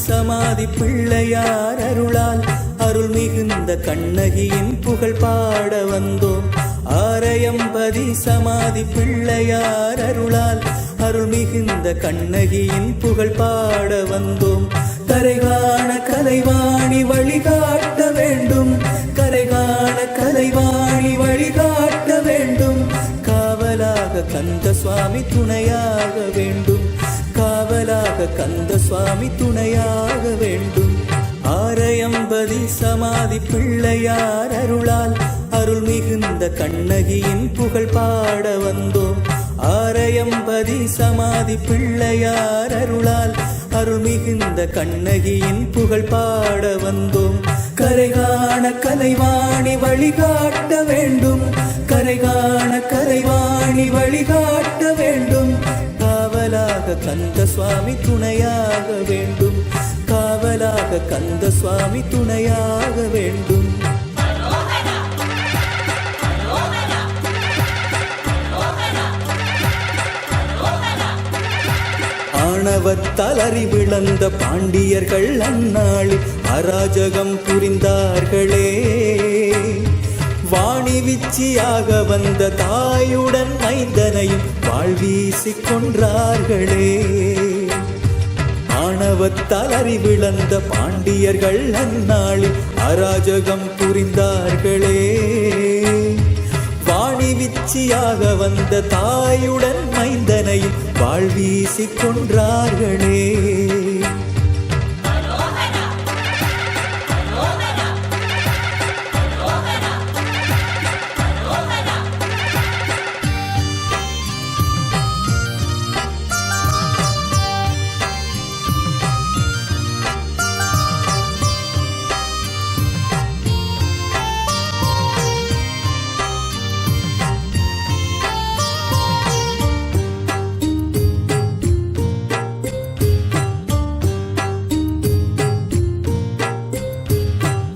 சமாதி பிள்ளையார் அருளால் அருள் மிகுந்த கண்ணகியின் புகழ் பாட வந்தோம். ஆரையம்பதி சமாதி பிள்ளையார் அருளால் அருள் மிகுந்த கண்ணகியின் புகழ் பாட வந்தோம். கரைகாண கலைவாணி வழிகாட்ட வேண்டும், கரைகாண கலைவாணி வழிகாட்ட வேண்டும். காவலாக கந்த சுவாமி துணையாக வேண்டும், காவலாக கந்த சுவாமி துணையாக வேண்டும். ஆரையம்பதி சமாதி பிள்ளையார் அருளால் அருள் மிகுந்த கண்ணகியின் புகழ் பாட வந்தோம். ஆரையம்பதி சமாதி பிள்ளையார் அருளால் அருள் மிகுந்த கண்ணகியின் புகழ் பாட வந்தோம். கரைகாண கலைவாணி வழிகாட்ட வேண்டும், கரைகாண கலைவாணி வழிகாட்ட வேண்டும். காவலாக கந்த சுவாமி துணையாக வேண்டும், காவலாக கந்த சுவாமி துணையாக வேண்டும். ஆணவத்தால் அறிவிழந்த பாண்டியர்கள் அந்நாளில் அராஜகம் புரிந்தார்களே. வாணி விச்சியாக வந்த தாயுடன் ஐந்தனையும் வாழ்வீசிக் கொன்றார்களே. ஆணவத்தால் அறிவிழந்த பாண்டியர்கள் அந்நாளில் அராஜகம் புரிந்தார்களே. வாணி விச்சியாக வந்த தாயுடன் மைந்தனையும் வாழ்வீசிக் கொன்றார்களே.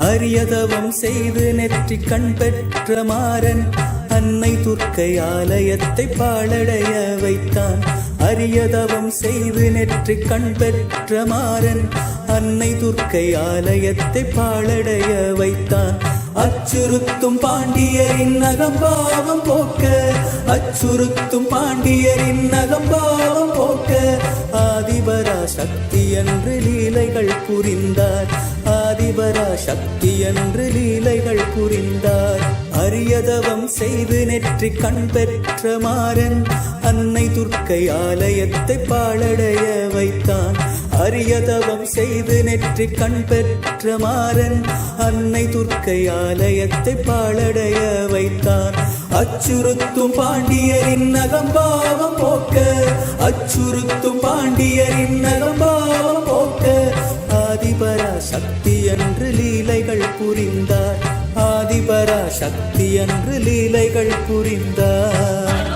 அரியதவம் செய்து நெற்றி கண் பெற்ற மாறன் அன்னை துர்க்கை ஆலயத்தை பாழடைய வைத்தான். அரியதவம் செய்து நெற்றி கண் பெற்ற மாறன் அன்னை துர்க்கை ஆலயத்தை பாழடைய வைத்தான். அச்சுறுத்தும் பாண்டியரின் அகம்பாவம் போக்க, அச்சுறுத்தும் பாண்டியரின் அகம்பாவம் போக்க ஆதிபரா சக்தி என்று லீலைகள் புரிந்தார், ஆதிபரா சக்தி என்று லீலைகள் புரிந்தார். அரியதவம் செய்து நெற்றி கண் பெற்ற மாறன் அன்னை துர்க்கை ஆலயத்தை பாழடைய வைத்தான். அரியதவம் செய்து நெற்றி கண் பெற்ற மாறன் அன்னை துர்க்கை ஆலயத்தை பாழடைய வைத்தான். அச்சுறுத்தும் பாண்டியரின் அகம்பாவம் போக்க, அச்சுறுத்தும் பாண்டியரின் அகம்பாவம் போக்க ஆதிபரா சக்தி என்று லீலைகள் புரிந்தார், ஆதிபரா சக்தி என்று லீலைகள் புரிந்தார்.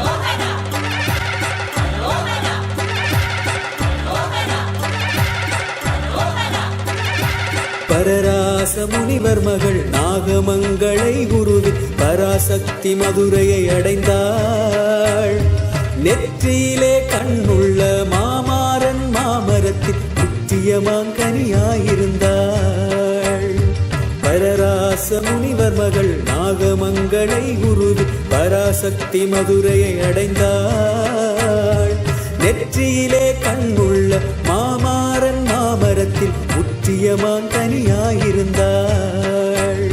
பரராச முனிவர் மகள் நாகமங்களை குருவி பராசக்தி மதுரையை அடைந்தாள். நெற்றியிலே கண்ணுள்ள மாமாறன் மாமரத்தில் முற்றிய மாங்கனியாயிருந்தாள். பரராச முனிவர் மகள் நாகமங்களை குருவி பராசக்தி மதுரையை அடைந்தாள். நெற்றியிலே கண்ணுள்ள மாமாறன் மாமரத்தில் முற்றிய மாங்கனியாயிருந்தாள்.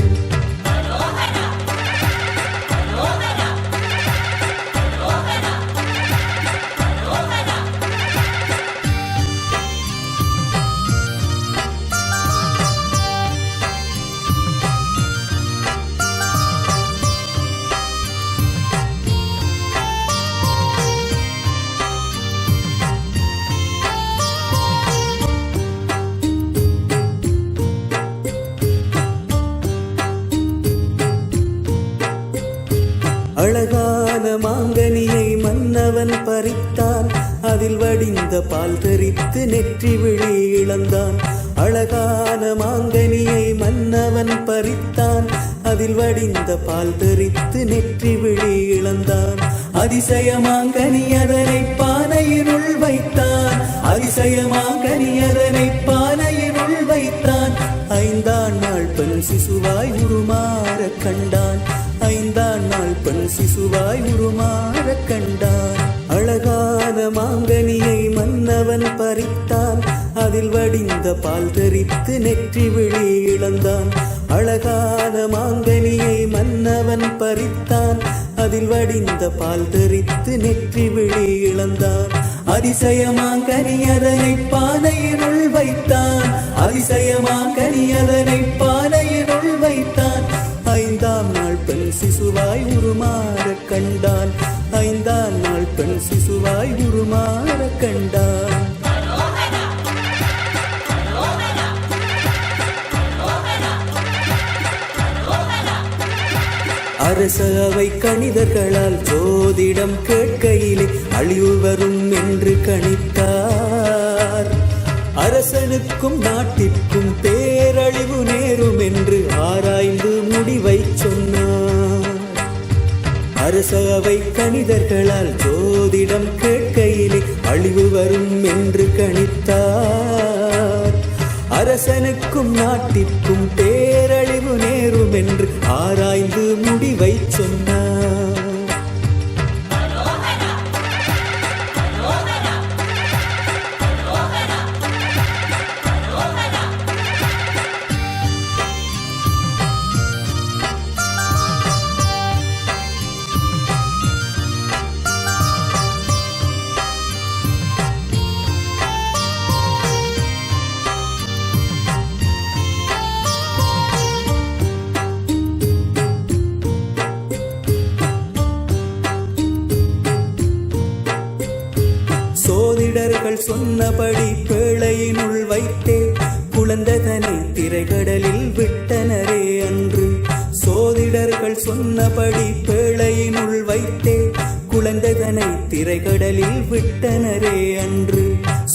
அழகான மாங்கனியை மன்னவன் பறித்தான், அதில் வடிந்த பால் தெரித்து நெற்றி விழி இழந்தான். அழகான மாங்கனியை மன்னவன் பறித்தான், அதில் வடிந்த பால் தெரித்து நெற்றி விழி இழந்தான். அதிசய மாங்கனி அதனை பானையினுள் வைத்தான், அதிசய மாங்கனி அதனை பானையில் பெண் சிசுவாய் உருமாற கண்டான். 5ஆம் நாள் பெண் சிசுவாய் உருமாற கண்டான். அழகான மாங்கனியை மன்னவன் பறித்தான். அதில் வடிந்த பால் தெறித்து நெற்றி விழி இழந்தான். அழகான மாங்கனியை மன்னவன் பறித்தான். அதில் வடிந்த பால் தெறித்து நெற்றி விழி இழந்தான். அதிசயமாங்கனி அதனை பானையினுள் வைத்தான். அதிசயமாங்கனி அதனை பானையினுள் வைத்தான். 5ஆம் நாள் பெண் சிசுவாய் உருமாற கண்டான். 5ஆம் நாள் பெண் சிசுவாய் உருமாற கண்டான். அரச அவை கணிதர்களால் ஜோதிடம் கேட்கையிலே அழிவு வரும் என்று கணித்தார். அரசனுக்கும் நாட்டிற்கும் பேரழிவு நேரும் என்று ஆராய்ந்து முடிவை சொன்னார். அரச அவை கணிதர்களால் ஜோதிடம் கேட்கையிலே அழிவு வரும் என்று கணித்தார். அரசனுக்கும் நாட்டிற்கும் பேரழிவு நேரும் என்று ஆராய்ந்து முடிவை சொன்னார். சோதிடர்கள் சொன்னபடி பேழையினுள் வைத்தே குழந்ததனை திரைகடலில் விட்டனரே அன்று. சோதிடர்கள் சொன்னபடி பேழையினுள் வைத்தே குழந்ததனை திரைகடலில் விட்டனரே அன்று.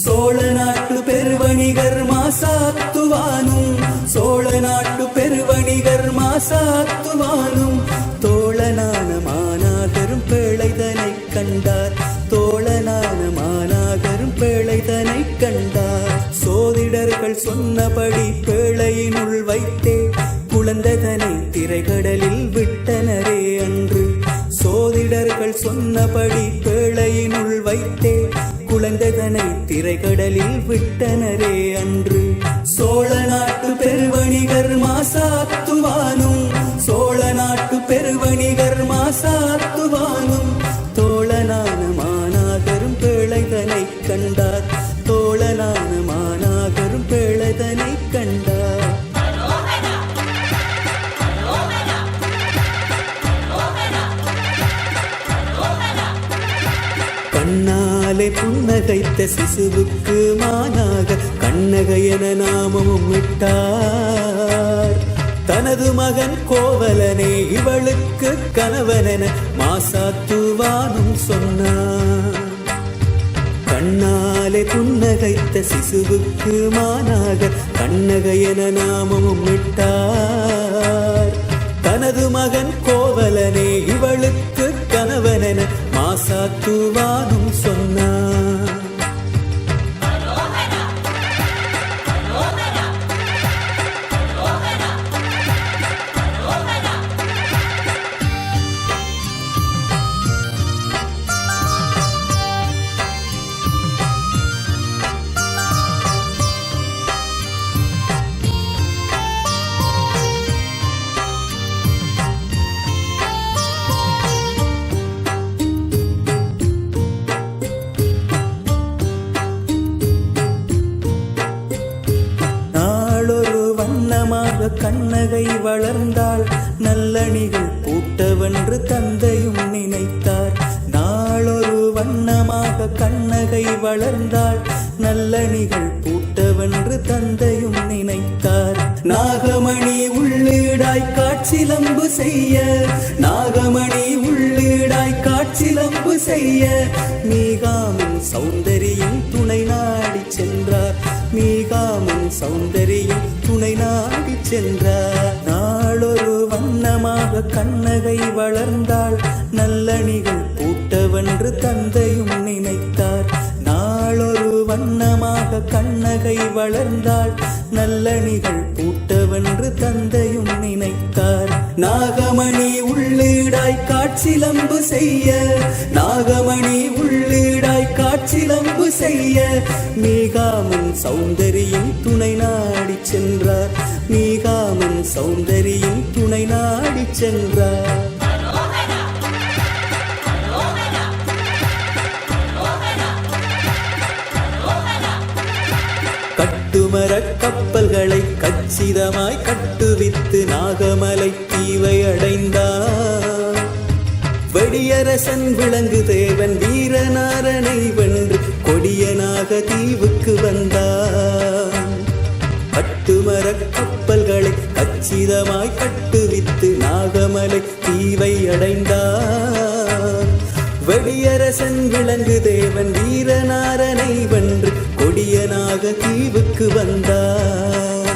சோழ நாட்டு பெருவணிகர் மாசாத்துவானும் சோழ நாட்டு பெருவணிகர் மாசாத்துவானும் தோழனான மானாகரும் பேழைதனை கண்டார். தோழனான மானாகரும் பேழைதனை கண்டார். சோதிடர்கள் சொன்னபடி பேழையினுள் வைத்தே குழந்ததனை திரைகடலில் விட்டனரே அன்று. சோதிடர்கள் சொன்னபடி பேழையினுள் வைத்தே குழந்ததனை திரைகடலில் விட்டனரே அன்று. சோழ நாட்டு பெருவணிகர் மாசாத்துவானும் சோழ நாட்டு பெருவணிகர் மாசாத்துவானும் தோழனான மானாகரும் பேழைதனை கண்டார். தோழனான மானாகரும் பேழைதனை கண்டார். கண்ணாலே புன்னகைத்த சிசுவுக்கு மானாக கண்ணகை என நாமமும் இட்டார். தனது மகன் கோவலனே இவளுக்கு கணவனென மாசாத்துவானும் சொன்னார். கண்ணாலே புன்னகைத்த சிசுவுக்கு மானாக கண்ணகை என நாமமும் இட்டார். தனது மகன் கோவலனே இவளுக்கு கணவனென மாசாத்துவானும் சொன்னார். கண்ணகை வளர்ந்தாள். நல்லணிகள் பூட்டவென்று தந்தையும் நினைத்தார். நாளொரு வண்ணமாக கண்ணகை வளர்ந்தாள். நல்லணிகள் பூட்டவென்று தந்தையும் நினைத்தார். நாகமணி உள்ளீடாய் காட்சிலம்பு செய்ய நாகமணி உள்ளீடாய் காட்சிலம்பு செய்ய மீகாமின் சௌந்தரியும் துணை நாடி சென்றார். மீகாமின் சௌந்தரியும் துணை நாடி சென்றார். நாளொரு வண்ணமாக கண்ணகை வளர்ந்தாள். நல்லணிகள் பூட்டவென்று தந்தையும் நினைத்தார். நாளொரு வண்ணமாக கண்ணகை வளர்ந்தாள் நல்லணிகள் பூட்டவென்று தந்தையும் நினைத்தார் நாகமணி உள்ளீடாய் காட்சிலம்பு செய்ய நாகமணி உள்ளீடாய் காட்சிலம்பு செய்ய மீகாமன் சௌந்தரியும் துணை நாடி சென்றார் மீகாமன் சௌந்தரியும் துணை நாடி சென்றார் கட்டுமரக் கப்பல்களை கச்சிதமாய் கட்டுவித்து நாகமலை தீவை அடைந்தார் வெடியரசன் விளங்கு தேவன் வீரநாரனை வென்று கொடியனாக தீவுக்கு வந்தார் கட்டுமரக் கப்பல்களை கச்சிதமாய் கட்டுவித்து நாகமலை தீவை அடைந்தார் வெடியரசன் விளங்கு தேவன் வீரநாரனை வென்று கொடியனாக தீவுக்கு வந்தார்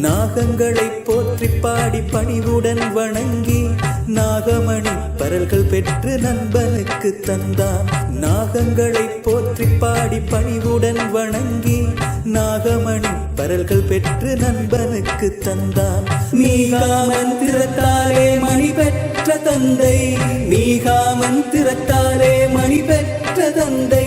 நாகங்களை போற்றி பாடி பணிவுடன் வணங்கி நாகமணி பரல்கள் பெற்று நண்பனுக்கு தந்தான் நாகங்களை போற்றி பாடி பணிவுடன் வணங்கி நாகமணி பரல்கள் பெற்று நண்பனுக்கு தந்தான் மீகாமன் திறத்தாலே மணி பெற்ற தந்தை மீகாமன் திறத்தாலே மணி பெற்ற தந்தை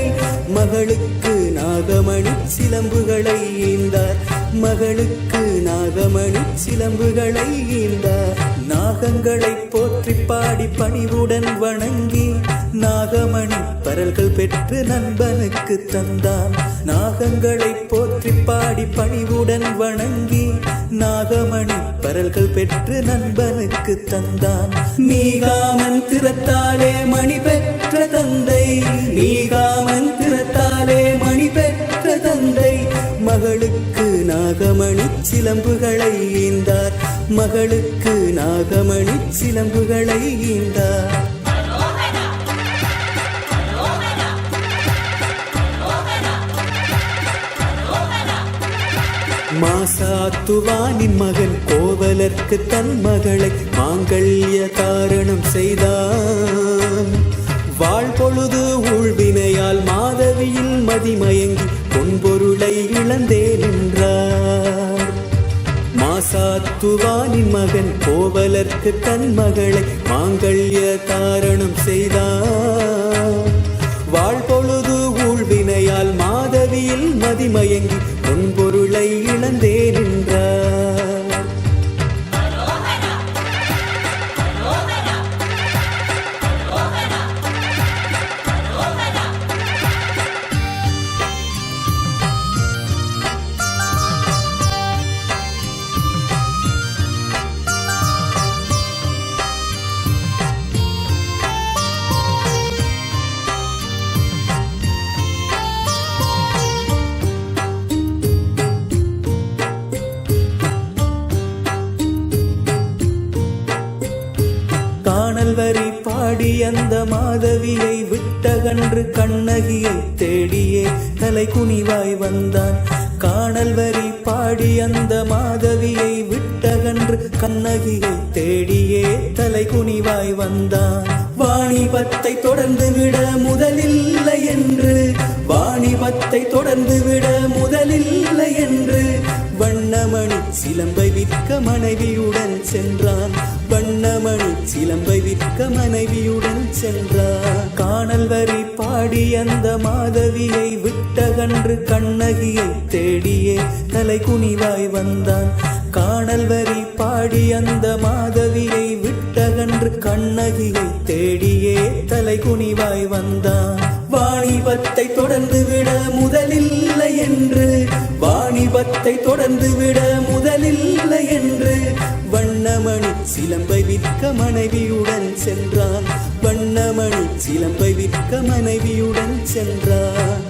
மகளுக்கு நாகமணி சிலம்புகளை ஈந்தார் மகளுக்கு நாகமணி சிலம்புகளை ஈந்தார் நாகங்களை போற்றி பாடி பணிவுடன் வணங்கி நாகமணி பரல்கள் பெற்று நண்பனுக்கு தந்தான் நாகங்களை போற்றி பாடி பணிவுடன் வணங்கி நாகமணி பரல்கள் பெற்று நண்பனுக்கு தந்தான் மீகாமன் திறத்தாலே மணி பெற்ற தந்தை மீகாமன் திறத்தாலே மணி பெற்ற தந்தை மகளுக்கு நாகமணி சிலம்புகளை ஈந்தார் மகளுக்கு நாகமணி சிலம்புகளை ஈந்தார் மாசாத்துவானின் மகன் கோவலர்க்கு தன் மகளை மாங்கல்ய காரணம் செய்தான் வாழ்பொழுது ஊழ்வினையால் மாதவியில் மதிமயங்கி பொன்பொருளை இழந்தே நின்றார் மாசாத்துவானின் மகன் கோவலர்க்கு தன் மகளை மாங்கல்ய காரணம் செய்தார் வாழ்பொழுது ஊழ்வினையால் மாதவியில் மதிமயங்கி பொன்பொருளை இழந்தே நின்றார் வரி பாடி அந்த மாதவியை விட்டகன்று கண்ணகியை தேடியே தலை குனிவாய் வந்தான் காணல் வரி பாடி அந்த மாதவியை விட்டகன்று கண்ணகியை தேடியே தலை குனிவாய் வந்தான் வாணிபத்தை தொடர்ந்து விட முதலில்லை என்று வாணிபத்தை தொடர்ந்து விட முதலில்லை என்று வண்ணமணி சிலம்பை விற்க மனைவியுடன் சென்றான் வண்ணமணி சிலம்பை விற்க மனைவியுடன் சென்றான் காணல் வரி பாடி அந்த மாதவியை விட்டகன்று கண்ணகியை தேடியே தலை குனிவாய் வந்தான் காணல் வரி பாடி அந்த மாதவியை விட்டகன்று கண்ணகியை தேடியே தலை குனிவாய் வந்தான் வாணிபத்தை தொடர்ந்து விட முதலில்லை என்று, வாணிபத்தை தொடர்ந்து விட முதலில்லை என்று வண்ணமணி சிலம்பை விற்க மனைவியுடன் சென்றான். வண்ணமணி சிலம்பை விற்க மனைவியுடன் சென்றான்.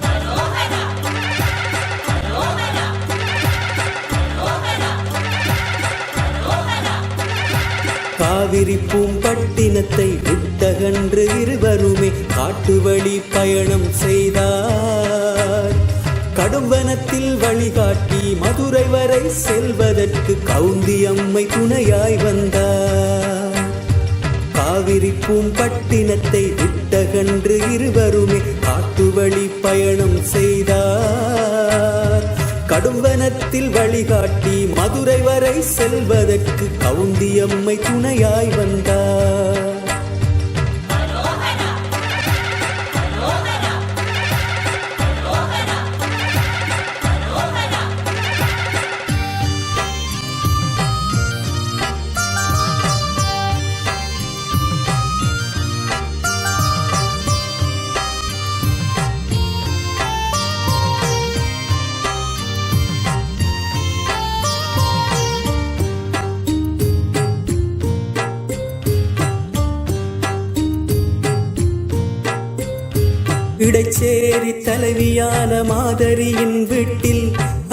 காவிரி பூம்பட்டினத்தை விட்டகன்று இருவருமே காட்டு வழி பயணம் செய்தார். கடும்பனத்தில் வழிகாட்டி மதுரை வரை செல்வதற்கு கவுந்தி அம்மை துணையாய் வந்தார். காவிரி பூம்பட்டினத்தை விட்டகன்று இருவருமே காட்டு வழி பயணம் செய்தார். கடும்பனத்தில் வழிகாட்டி மதுரை வரை செல்வதற்கு கவுந்தி அம்மை துணையாய் வந்தார். இடைச்சேரி தலைவியான மாதரியின் வீட்டில்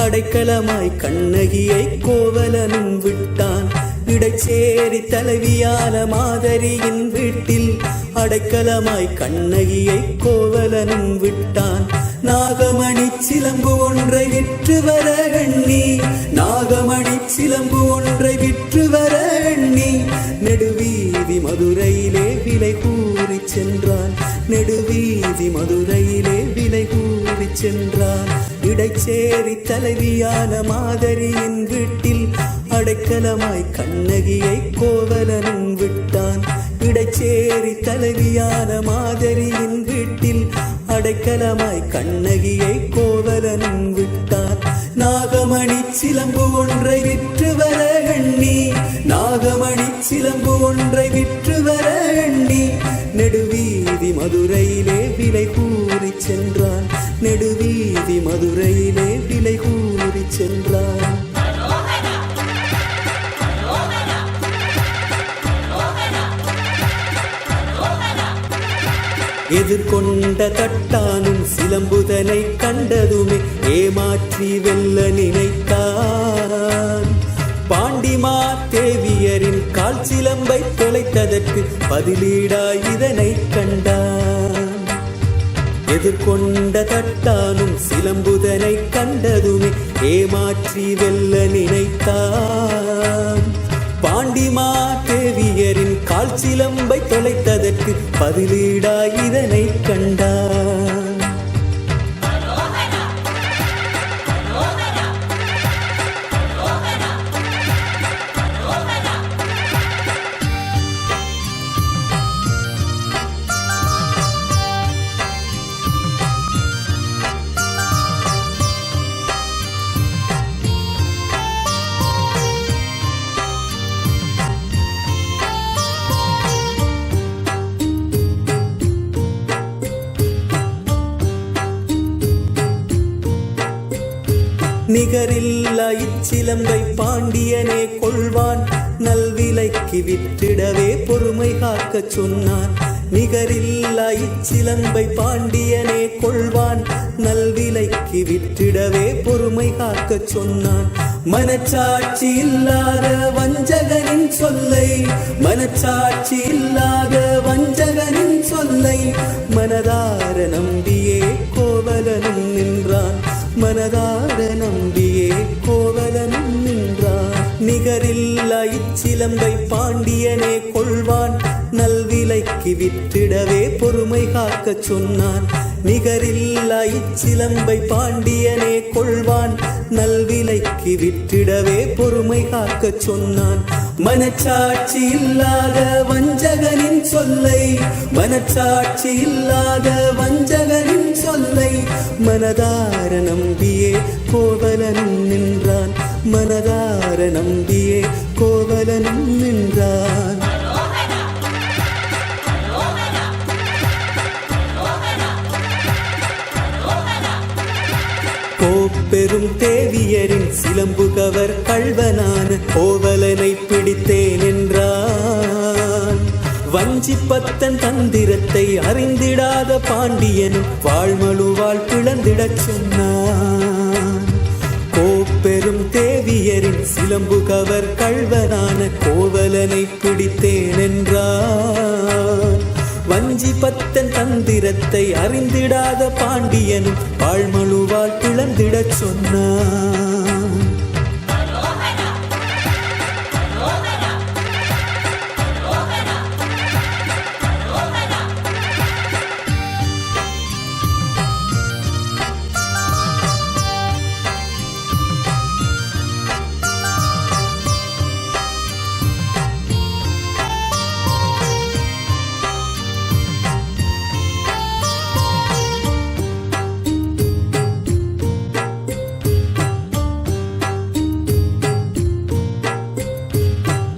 அடைக்கலமாய் கண்ணகியை கோவலனும் விட்டான். இடைச்சேரி தலைவியான மாதரியின் வீட்டில் அடைக்கலமாய் கண்ணகியை கோவலனும் விட்டான். நாகமணி சிலம்பு ஒன்றை விற்று வர எண்ணி, நாகமணி சிலம்பு ஒன்றை விற்று வர எண்ணி நெடுவீதி மதுரையிலே விலை கூறி சென்றான். நெடுவீதி மதுரையிலே விலை கூறி சென்றான். இடைச்சேரி தலைவியான மாதரியின் வீட்டில் அடைக்கலமாய் கண்ணகியை கோவலனும் விட்டான். இடைச்சேரி தலைவியான மாதரியின் வீட்டில் அடைக்கலமாய் கண்ணகியை கோவலனும் விட்டான். நாகமணி சிலம்பு ஒன்றை விற்று வர எண்ணி, நாகமணி சிலம்பு ஒன்றை விற்று வர எண்ணி நெடுவீதி மதுரையிலே விலை கூறி சென்றான். நெடுவீதி மதுரையிலே விலை கூறி சென்றான். எதிர்கொண்ட தட்டானும் சிலம்புதனை கண்டதுமே ஏமாற்றி வெல்ல நினைத்தான். பாண்டிமா தேவியரின் கால் சிலம்பை தொலைத்ததற்கு பதிலீடாய் இதனை கண்டான். எதிர்கொண்ட தட்டானும் சிலம்புதனை கண்டதுமே ஏமாற்றி வெல்ல நினைத்தான். பாண்டிமா தேவியரின் கால் சிலம்பை தொலைத்ததற்கு பதிலீடாய் இதனை கண்டான். நிகரில்லா இச்சிலம்பை பாண்டியனே கொள்வான். நல்விலைக்கு விற்றிடவே பொறுமை காக்க சொன்னான். நிகரில்லா இச்சிலம்பை பாண்டியனே கொள்வான். நல்விலைக்கு விற்றிடவே பொறுமை காக்க சொன்னான். மனச்சாட்சி இல்லாத வஞ்சகனின் சொல்லை, மனச்சாட்சி இல்லாத வஞ்சகனின் சொல்லை மனதார நம்பியே கோவலனும் நின்றான். மனதார நம்பியே கோவலனும் நின்றான். நிகரில்லா இச்சிலம்பை பாண்டியனே கொள்வான். நல்விலைக்கு விற்றிடவே பொறுமை காக்க சொன்னான். நிகரில்லா இச்சிலம்பை பாண்டியனே கொள்வான். நல்விலைக்கு விற்றிடவே பொறுமை காக்க சொன்னான். மனச்சாட்சி இல்லாத வஞ்சகனின் சொல்லை, மனச்சாட்சி இல்லாத வஞ்சகனின் சொல்லை மனதார நம்பியே கோவலனும் நின்றான். மனதார நம்பியே கோவலனும் நின்றான். கோப்பெரும் தேவியரின் சிலம்புகவர் கள்வனான கோவலனை பிடித்தேன் என்றான். வஞ்சிப்பத்தன் தந்திரத்தை அறிந்திடாத பாண்டியனும் வாழ்மழுவால் பிளந்திடச் சொன்னான். கோப்பெரும் தேவியரின் சிலம்புகவர் கள்வனான கோவலனை பிடித்தேன் என்றான். வஞ்சிப்பத்தன் தந்திரத்தை அறிந்திடாத பாண்டியனும் வாழ்மழுவால் பிளந்திடச் சொன்னான்.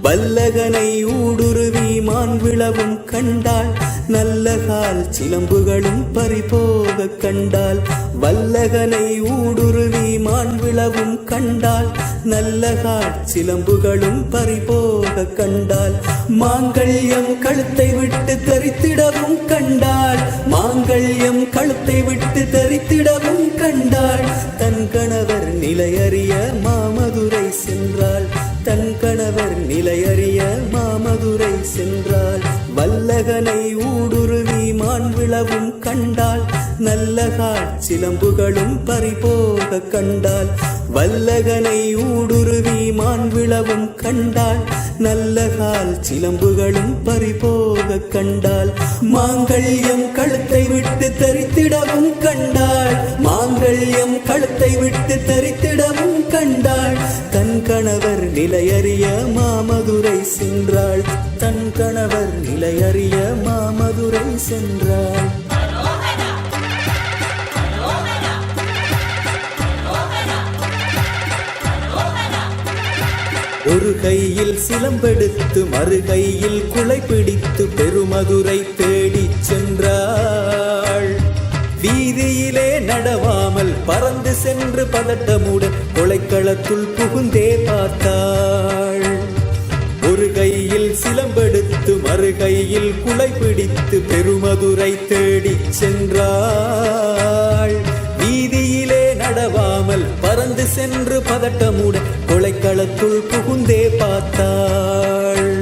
வல்லகனை ஊடுருவி மான் விழவும் கண்டாள். நல்ல கால் சிலம்புகளும் பறிபோக கண்டாள். வல்லகனை ஊடுருவி மான் விழவும் கண்டாள். நல்ல கால் சிலம்புகளும் பறிபோக கண்டாள். மாங்கல்யம் கழுத்தை விட்டு தரித்திடவும் கண்டாள். மாங்கல்யம் கழுத்தை விட்டு தரித்திடவும் கண்டாள். தன் கணவர் நிலையறிய மாமதுரை சென்றாள். தன் கணவர் நிலையறிய மாமதுரை சென்றாள். வல்லகனை ஊடுருவி மான் விழவும் கண்டாள். நல்ல சிலம்புகளும் பறிபோக கண்டாள். வல்லகனை ஊடுருவி மான் விழவும் கண்டாள். நல்ல சிலம்புகளும் பறிபோக கண்டாள். மாங்கல்யம் கழுத்தை விட்டு தரித்திடவும் கண்டாள். மாங்கல்யம் கழுத்தை விட்டு தரித்திடவும் கண்டாள். தன் கணவர் நிலையறிய மாமதுரை சென்றாள். தன் கணவர் நிலையறிய மாமதுரை சென்றாள். ஒரு கையில் சிலம்பெடுத்து மறு கையில் குலை பிடித்து பெருமதுரை தேடிச் சென்றாள். வீதியிலே நடவாமல் பறந்து சென்று பதட்டமுடன் கொலைக்களத்துள் புகுந்தே பார்த்தாள். ஒரு கையில் சிலம்பெடுத்து மறு கையில் குலை பிடித்து பெருமதுரை தேடிச் சென்றாள். வீதியிலே நடவாமல் பறந்து சென்று பதட்டமுடன் கொலைக்களத்துள் புகுந்தே பார்த்தாள்.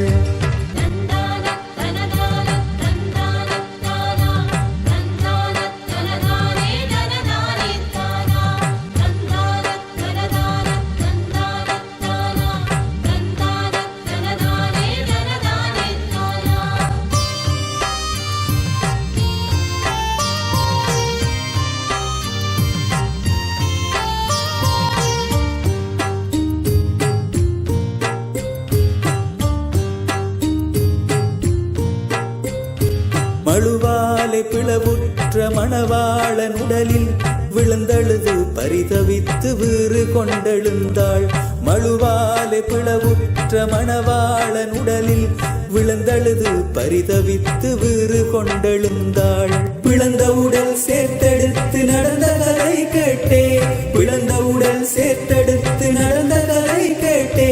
மழுவாலை பிளவுற்ற மணவாளன் உடலில் விழுந்தழுது பரிதவித்து வீறு கொண்டெழுந்தாள். மழுவாலை பிளவுற்ற மணவாளன் உடலில் விழுந்தழுது பரிதவித்து வீறு கொண்டெழுந்தாள். பிளந்த உடல் சேர்த்தெடுத்து நடந்த கதை கேட்டே. பிளந்த உடல் சேர்த்தெடுத்து நடந்த கதை கேட்டே.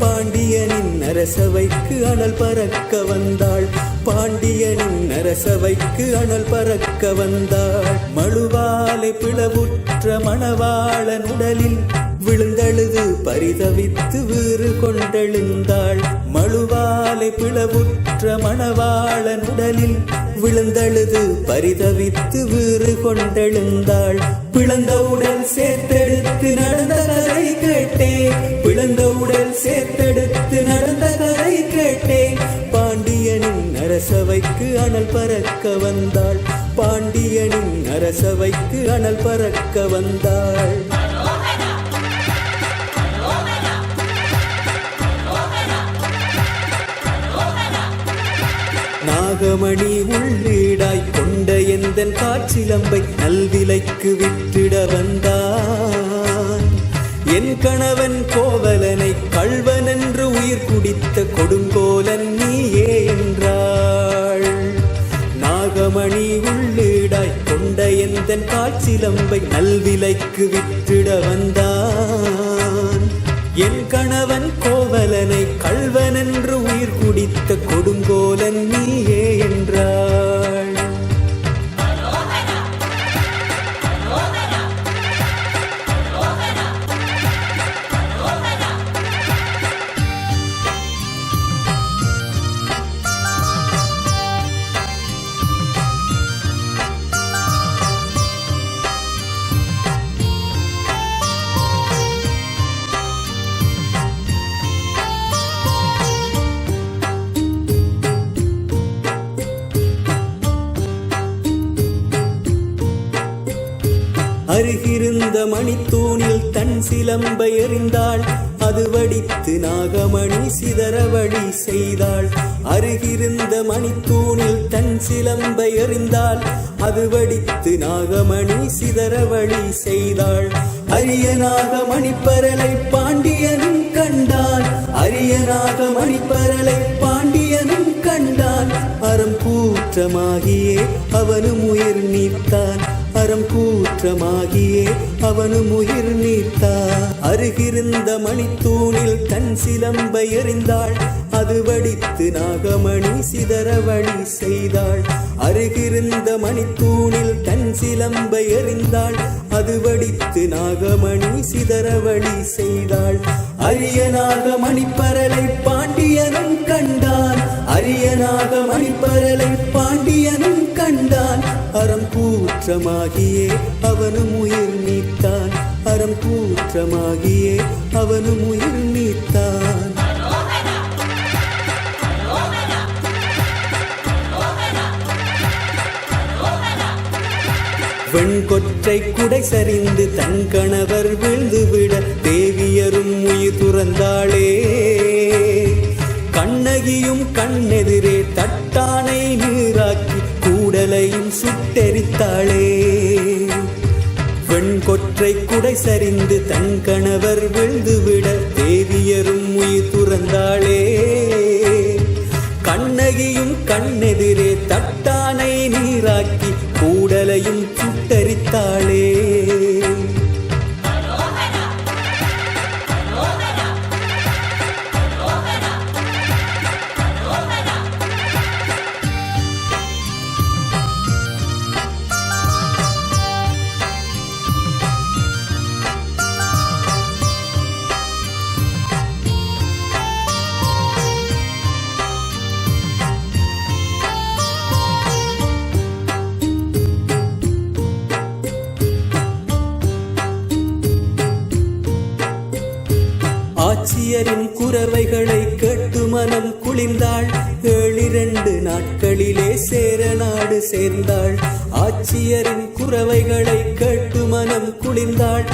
பாண்டியனின் அரசவைக்கு அனல் பறக்க வந்தாள். பாண்டியனின் அரசவைக்கு அனல் பறக்க வந்தாள். மழுவாலை பிளவுற்ற மணவாளன் உடலில் விழுந்தழுது பரிதவித்து வீறு கொண்டெழுந்தாள். மழுவாலை பிளவுற்ற மணவாளன் உடலில் விழுந்தழுது பரிதவித்து வீறு கொண்டெழுந்தாள். பிளந்த உடல் சேர்த்தெடுத்து நடந்த கதை கேட்டே. பிளந்த உடல் சேர்த்தெடுத்து நடந்த கதை கேட்டே. பாண்டியனின் அரசவைக்கு அனல் பறக்க வந்தாள். பாண்டியனின் அரசவைக்கு அனல் பறக்க வந்தாள். நாகமணி உள்ளீடாய் கொண்ட எந்தன் காற்றிலம்பை நல்விலைக்கு விற்றிட வந்தான். என் கணவன் கோவலனை கள்வன் என்று உயிர் குடித்த கொடுங்கோலன் நீயே என்றாள். நாகமணி உள்ளீடாய் கொண்ட எந்தன் காற்றிலம்பை நல்விலைக்கு விற்றிட வந்தான். கணவன் கோவலனை கள்வனென்று உயிர் குடித்த கொடுங்கோலன் நீயே என்றாள். அருகிருந்த மணித்தூணில் தன் சிலம்பை எறிந்தாள், அது வடித்து நாகமணி சிதற வழி செய்தாள். அருகிருந்த மணித்தூணில் தன் சிலம்பை எறிந்தாள், அது வடித்து நாகமணி சிதற வழி செய்தாள். அரிய நாகமணிப்பரலை பாண்டியனும் கண்டான், அரிய நாகமணிப்பரலை பாண்டியனும் கண்டான். அறம் கூற்றமாகியே அவனும் உயிர் நீத்தான், அறம் கூற்றமாகியே அவனும் உயிர் நீத்தான். அருகிருந்த மணித்தூணில் தன் சிலம்பை எறிந்தாள், அது வடித்து நாகமணி சிதற வழி செய்தாள். அருகிருந்த மணித்தூணில் தன் சிலம்பை எறிந்தாள், அது வடித்து நாகமணி சிதற வழி செய்தாள். அரிய நாகமணிப்பரலை பாண்டியனும் கண்டான், அரிய நாகமணிப்பரலை பாண்டியனும் கண்டான். அறம் கூற்றமாகியே அவனும் உயிர் நீத்தான், அறம் கூற்றமாகியே அவனும் உயிர் நீத்தான். வெண்கொற்றை குடை சரிந்து தன் கணவர் விழுந்துவிட தேவியரும் உயிர் துறந்தாளே. கண்ணகியும் கண்ணெதிரே தட்டானை நீராக்கி கூடலையும் சுட்டெரித்தாளே. வெண்கொற்றை குடை சரிந்து தன் கணவர் விழுந்துவிட தேவியரும் உயிர் துறந்தாளே. கண்ணகியும் கண்ணெதிரே தட்டானை நீராக்கி கூடலையும் சுட்டரித்தாளே. ஆட்சியரின் குரவைகளை கேட்டு மனம் குளிர்ந்தாள், 7 நாட்களிலே சேர நாடு சேர்ந்தாள். ஆட்சியரின் குரவைகளை கேட்டு மனம் குளிர்ந்தாள்,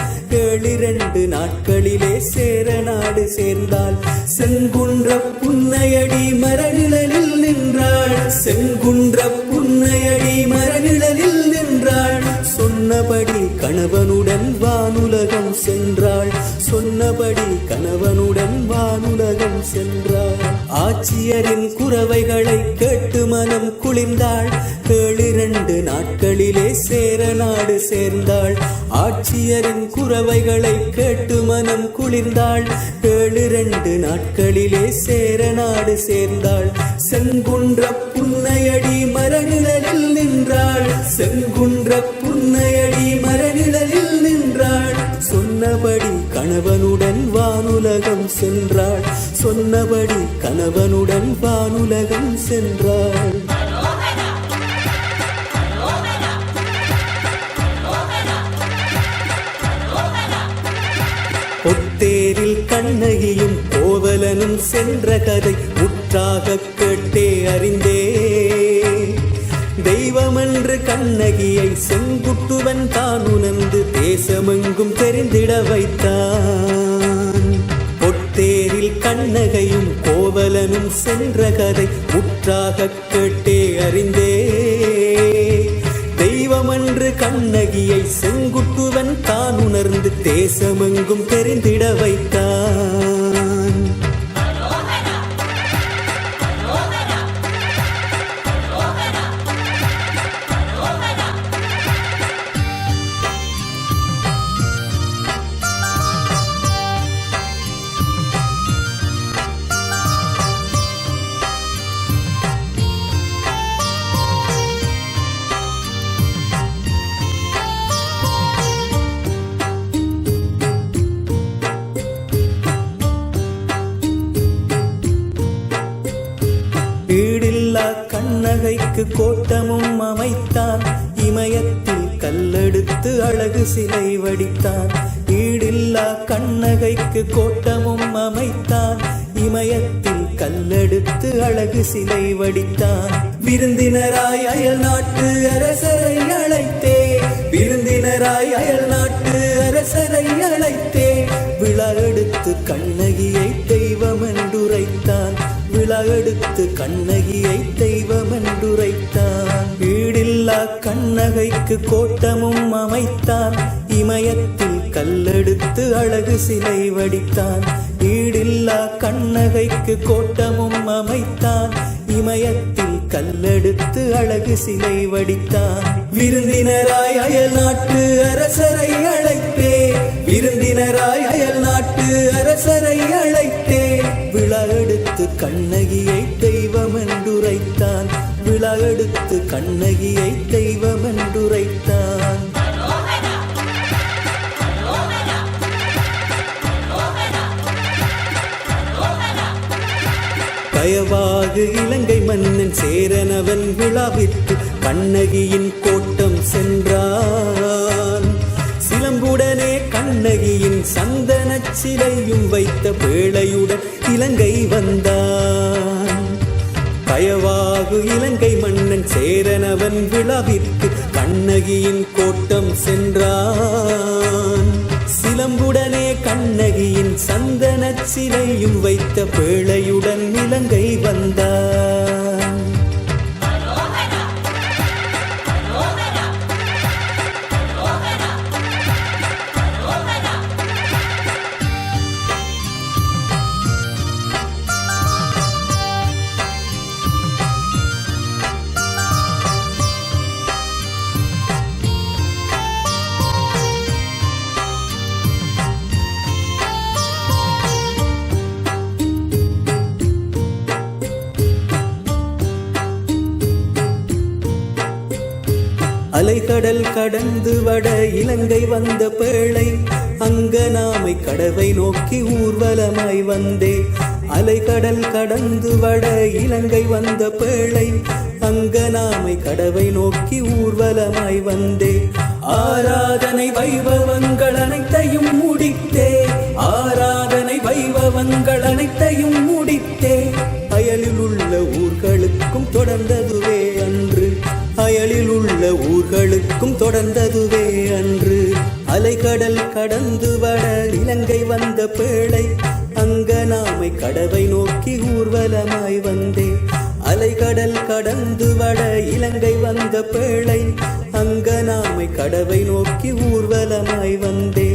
7 நாட்களிலே சேர நாடு சேர்ந்தாள். செங்குன்ற புன்னையடி மரநிழலில் நின்றாள், செங்குன்ற புன்னையடி மரநிழலில் நின்றாள். சொன்னபடி கணவனுடன் வானுலகம் சென்றாள், சொன்னபடி கணவனுடன் வானுலகம் சென்றாள். ஆட்சியரின் குரவைகளை கேட்டு மனம் குளிர்ந்தாள், 7 நாட்களிலே சேர நாடு சேர்ந்தாள். ஆட்சியரின் குரவைகளை கேட்டு மனம் குளிர்ந்தாள், 7 நாட்களிலே சேர நாடு சேர்ந்தாள். செங்குன்ற புன்னையடி மரநிழலில் நின்றாள், செங்குன்ற புன்னையடி மரநிழலில் நின்றாள். சொன்னபடி கணவனுடன் வானுலகம் சென்றாள், சொன்னபடி கணவனுடன் வானுலகம் சென்றாள். பொத்தேரில் கண்ணகியும் கோவலனும் சென்ற கதை முற்றாக கேட்டே அறிந்தே. தெய்வமென்று கண்ணகியை செங்குட்டுவன் தான் உணர்ந்து தேசமெங்கும் தெரிந்திட வைத்தான். பொத்தேரில் கண்ணகையும் கோவலனும் சென்ற கதை முற்றாக கேட்டே அறிந்தே. தெய்வமென்று கண்ணகியை செங்குட்டுவன் தான் உணர்ந்து தேசமெங்கும் தெரிந்திட வைத்தான். கண்ணகைக்கு கோட்டமும் அமைத்தான். இமயத்தில் கல்லெடுத்து அழகு சிலை வடித்தான். ஈடில்லா கண்ணகைக்கு கோட்டமும் அமைத்தான். இமயத்தில் கல்லெடுத்து அழகு சிலை வடித்தான். விருந்தினராய் அயல் நாட்டு அரசரை அழைத்தே, விருந்தினராய் அயல் நாட்டு அரசரை அழைத்தே, விழா எடுத்து கண்ணகியை தெய்வம் என்றுரைத்தான். விழா எடுத்து கண்ணகியை தெய்வம் என்றுரைத்தான். ஈடில்லா கண்ணகைக்கு கோட்டமும் அமைத்தான். இமயத்தில் கல்லெடுத்து அழகு சிலை வடித்தான். ஈடில்லா கண்ணகைக்கு கோட்டமும் அமைத்தான். இமயத்தில் கல்லெடுத்து அழகு சிலை வடித்தான். விருந்தினராய் அயல் நாட்டு அரசரை அழைத்தே, விருந்தினராய் அயல் நாட்டு அரசரை அழைத்தே, விழா எடுத்து கண்ணகியை தெய்வம் என்றுரைத்தான். விழா எடுத்து கண்ணகியை தெய்வம் என்றுரைத்தான். கயவாகு இலங்கை மன்னன் சேரனவன் விழாவிற்கு கண்ணகியின் கோட்டம் சென்றான். சிலம்புடனே கண்ணகியின் சந்தனச் சிலையும் வைத்த பேழையுடன் இலங்கை வந்தான். கயவாகு இலங்கை மன்னன் சேரனவன் விழாவிற்கு கண்ணகியின் கோட்டம் சென்றான். சிலம்புடனே கண்ணகியின் சந்தனச் சிலையும் வைத்த பேழையுடன் இலங்கை வந்தான். அலைகடல் கடந்து வட இலங்கை வந்த பேழை அங்கனாமை கடவை நோக்கி ஊர்வலமாய் வந்தே. அலைகடல் கடந்து வட இலங்கை வந்த பேழை அங்கனாமை கடவை நோக்கி ஊர்வலமாய் வந்தே. ஆராதனை வைபவங்கள் அனைத்தையும் முடித்தே, ஆராதனை வைபவங்கள் அனைத்தையும் முடித்தே. அயலில் உள்ள ஊர்களுக்கும் தொடர்ந்ததுவே அன்று, அயலில் உள்ள ஊர்களுக்கும் தொடர்ந்ததுவே அன்று. அலைகடல் கடந்து வட இலங்கை வந்த பேழை அங்கனாமை கடவை நோக்கி ஊர்வலமாய் வந்தே. அலைகடல் கடந்து வட இலங்கை வந்த பேழை அங்கனாமை கடவை நோக்கி ஊர்வலமாய் வந்தே.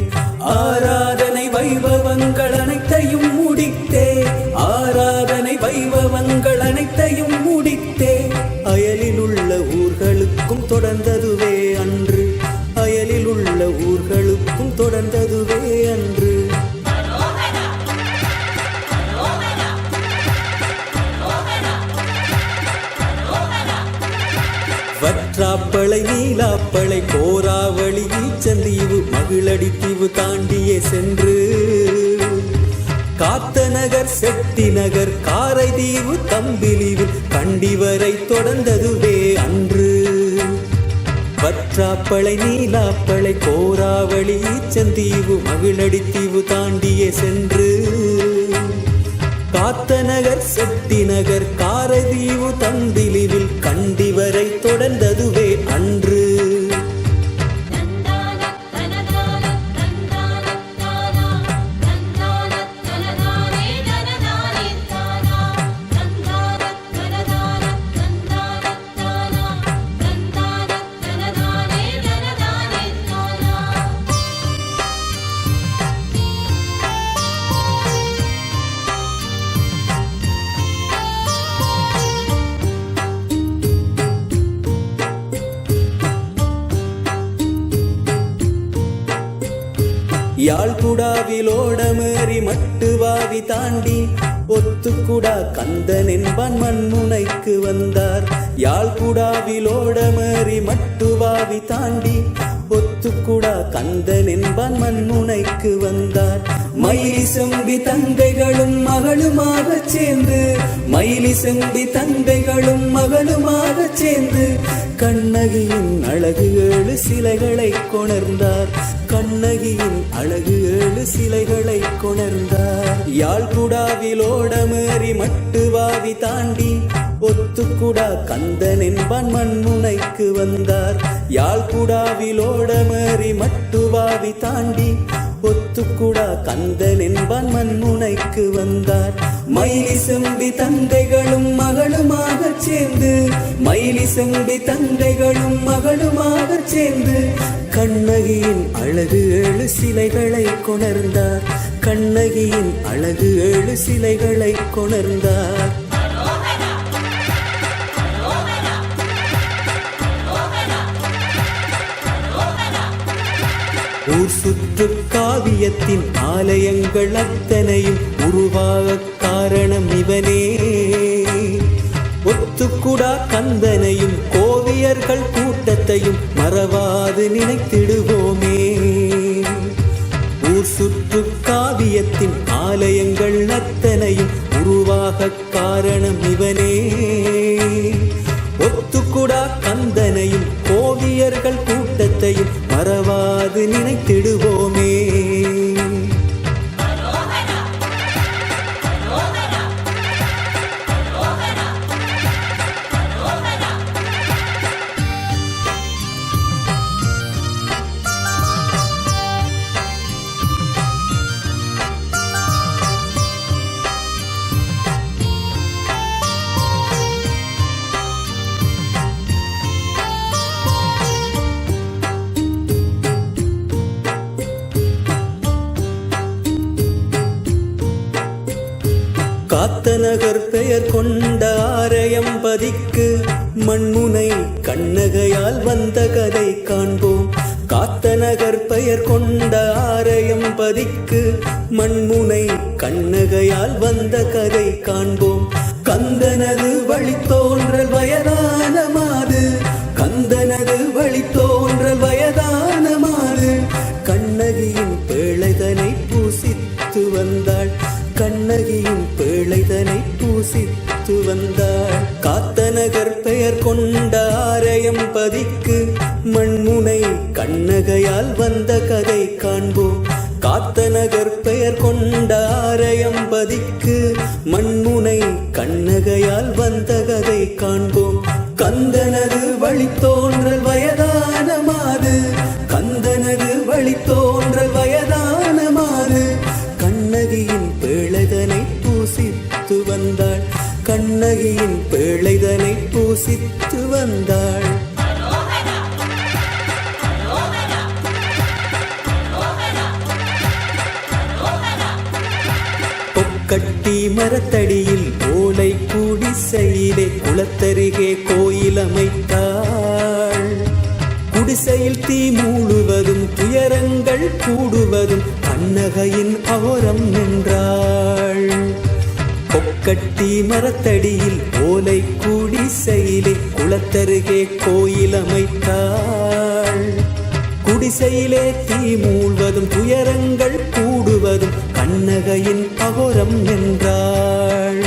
ஆராதனை வைபவங்கள் அனைத்தையும் முடித்தே, ஆராதனை வைபவங்கள் அனைத்தையும் முடித்தே. அயலில் உள்ள ஊர்களுக்கும் தொடர்ந்ததுவே அன்று, அயலில் உள்ள ஊர்களுக்கும் தொடர்ந்ததுவே அன்று. வற்றாப்பளை நீலாப்பளை கோராவளி ஈச்சந்தீவு மகிழடி தீவு தாண்டியே சென்று காத்த நகர் செட்டி நகர் காரைதீவு தம்பிலிவில் கண்டிவரை தொடர்ந்ததுவே அன்று. வற்றாப்பளை நீலாப்பளை கோராவளி ஈச்சந்தீவு மகிழடி தீவு தாண்டியே சென்று காத்த நகர் செட்டி நகர் காரைதீவு தம்பிலிவில் கண்டிவரை தொடர்ந்ததுவே அன்று. யாழ்குடாவிலோடமேறி மட்டுவாவி தாண்டி ஒத்துக்குடா கந்தன் என்பான் மண்முனைக்கு வந்தார். யாழ்குடாவிலோடமேறி மட்டுவாவி தாண்டி ஒத்துக்குடா கந்தன் என்பான் மண்முனைக்கு வந்தார். மயிலி செம்பி தங்கைகளும் மகளுமாக சேர்ந்து, மயிலி செம்பி தங்கைகளும் மகளுமாக சேர்ந்து கண்ணகியின் அழகு 7 சிலைகளை கொணர்ந்தார். கண்ணகியின் அழகு 7 சிலைகளை கொணர்ந்தார். யாழ்குடாவில் ஓடமேறி மட்டுவாவி தாண்டி ஒத்துக்குடா கந்தன் என்பான் மண்முனைக்கு வந்தார். யாழ்குடாவில் ஓடமேறி மட்டுவாவி தாண்டி ஒத்துக்குடா கந்தன் என்பான் மண்முனைக்கு வந்தார். மயிலி செம்பி தந்தைகளும் மகளுமாக சேர்ந்து, மயிலி செம்பி தந்தைகளும் மகளுமாக சேர்ந்து கண்ணகியின் அழகு 7 சிலைகளை கொணர்ந்தார். கண்ணகியின் அழகு 7 சிலைகளை கொணர்ந்தார். ஊர் சுற்று காவியத்தின் ஆலயங்கள் அத்தனையும் உருவாக காரணம் இவனே. ஒத்துக்குடா கந்தனையும் கோவியர்கள் கூட்டத்தையும் மறவாது நினைத்திடுவோமே. ஊர் சுற்று காவியத்தின் ஆலயங்கள் அத்தனையும் உருவாக காரணம் இவனே. ஒத்துக்குடா கந்தனையும் கோவியர்கள் கூட்டத்தையும் மறவாது நினைத்திடுவோமே. காத்தநகர் பெயர் கொண்ட ஆரையம்பதிக்கு மண்முனை கண்ணகையால் வந்த கதை காண்போம். காத்தநகர் பெயர் கொண்ட ஆரையம்பதிக்கு மண்முனை கண்ணகையால் வந்த கதை காண்போம். கந்தனது வழித்தோன்றல் வயதான மாது, கந்தனது வழித்தோன்றல் வயதான மாது கண்ணகியின் பேழைதனை பூசித்து வந்தாள். கண்ணகியின் பேழைதனை பூசித்து வந்தாள். காத்தநகர் பெயர் கொண்ட ஆரையம்பதிக்கு மண்முனை கண்ணகையால் வந்த கதை காண்போம். காத்தநகர் பெயர் கொண்ட ஆரையம்பதிக்கு மண்முனை கண்ணகையால் வந்த கதை காண்போம். கந்தனது வழித்தோன்றல் வயதான மாது, கந்தனது வழித்தோன்றல் வயதான மாது கண்ணகியின் பேழைதனை பூசித்து வந்தாள். கண்ணகியின் பேழைதனை பூசித்து வந்தாள். பொக்கட்டி மரத்தடியில் ஓலை குடிசையிலே குளத்தருகே கோயில் அமைத்தாள். குடிசையில் தீ மூழுவதும் துயரங்கள் கூடுவதும் கண்ணகையின் அகோரம் நின்றாள். பொக்கட்டி மரத்தடியில் ஓலை குடிசையிலே குளத்தருகே கோயில் அமைத்தாள். குடிசையிலே தீ மூழ்வதும் துயரங்கள் கூடுவதும் கண்ணகையின் அகோரம் நின்றாள்.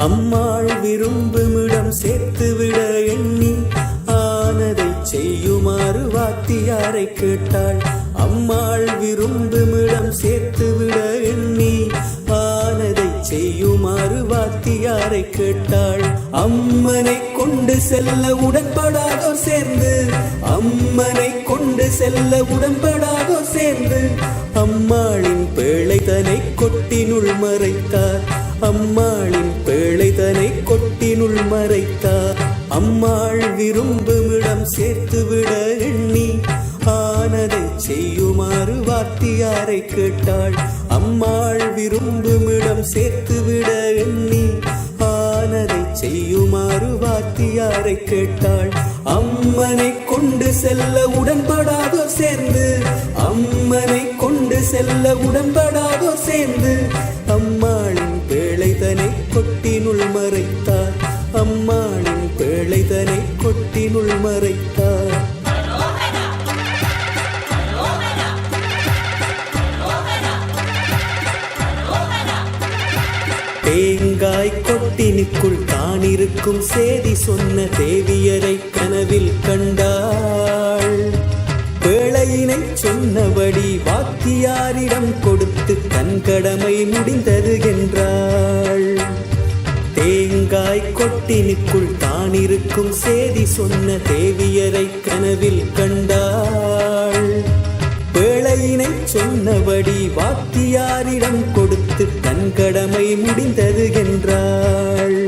அம்மாள் விரும்புமிடம் சேர்த்துவிட எண்ணி ஆனதை செய்யுமாறு வாத்தியாரை கேட்டாள். அம்மாள் விரும்புமிடம் சேர்த்துவிட எண்ணி ஆனதை செய்யுமாறு வாத்தியாரை கேட்டாள். அம்மனை கொண்டு செல்ல உடன்படாதோ சேர்ந்து, அம்மனை கொண்டு செல்ல உடன்படாதோ சேர்ந்து அம்மாளின் பேழைதனை கொட்டினுள் மறைத்தார். அம்மாளின் பேழைதனை கொட்டினுள் மறைத்தார். அம்மாள் விரும்புமிடம் சேர்த்துவிட எண்ணி ஆனதை செய்யுமாறு வாத்தியாரை கேட்டாள். அம்மாள் விரும்புமிடம் சேர்த்துவிட எண்ணி ஆனதை செய்யுமாறு வாத்தியாரை கேட்டாள். அம்மனை கொண்டு செல்ல உடன்படாதோர் சேர்ந்து, அம்மனை கொண்டு செல்ல உடன்படாதோர் சேர்ந்து அம்மாளின் பேழைதனை கொட்டினுள் மறைத்தார். அம்மாளின் பேழைதனை கொட்டினுள் மறைத்தார். தேங்காய் கொட்டினுக்குள் தானிருக்கும் சேதி சொன்ன தேவியரை கனவில் கண்டாள். பேழையினை சொன்னபடி வாத்தியாரிடம் கொடுத்து தன் கடமை முடிந்தது என்றாள். தேங்காய் கொட்டினுக்குள் தானிருக்கும் சேதி சொன்ன தேவியரை கனவில் கண்டாள். பேழையினை சொன்னபடி வாத்தியாரிடம் கொடுத்து தன் கடமை முடிந்தது என்றாள்.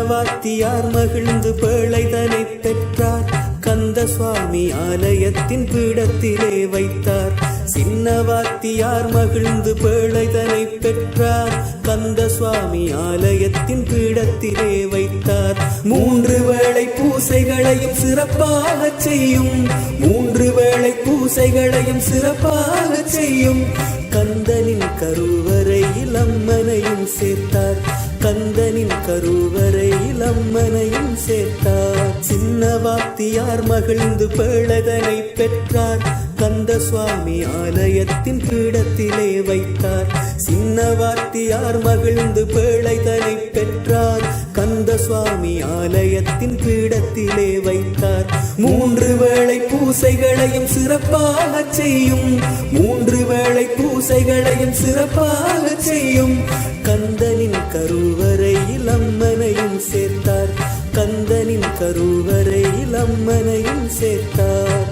வாத்தியார் மகிழ்ந்து பேழைதனை பெற்றார். கந்த சுவாமி ஆலயத்தின் பீடத்திலே வைத்தார். சின்ன வாத்தியார் மகிழ்ந்து பேழைதனை பெற்றார். கந்த சுவாமி ஆலயத்தின் பீடத்திலே வைத்தார். 3 வேளை பூசைகளையும் சிறப்பாக செய்யும், 3 வேளை பூசைகளையும் சிறப்பாக செய்யும் கந்தனின் கருவறையில் அம்மனையும் சேர்த்தார். கந்தனின் கருவறையில் அம்மனையும் சேர்த்தார். சின்ன வாத்தியார் மகிழ்ந்து பேழைதனை பெற்றார். கந்த சுவாமி ஆலயத்தின் பீடத்திலே வைத்தார். சின்ன வாத்தியார் மகிழ்ந்து பேழைதனை பெற்றார். கந்த சுவாமி ஆலயத்தின் பீடத்திலே வைத்தார். 3 வேளை பூசைகளையும் சிறப்பாக செய்யும், 3 வேளை பூசைகளையும் சிறப்பாக செய்யும் கந்தனின் கருவறையில் அம்மனையும் சேர்த்தார். கந்தனின் கருவறையில் அம்மனையும் சேர்த்தார்.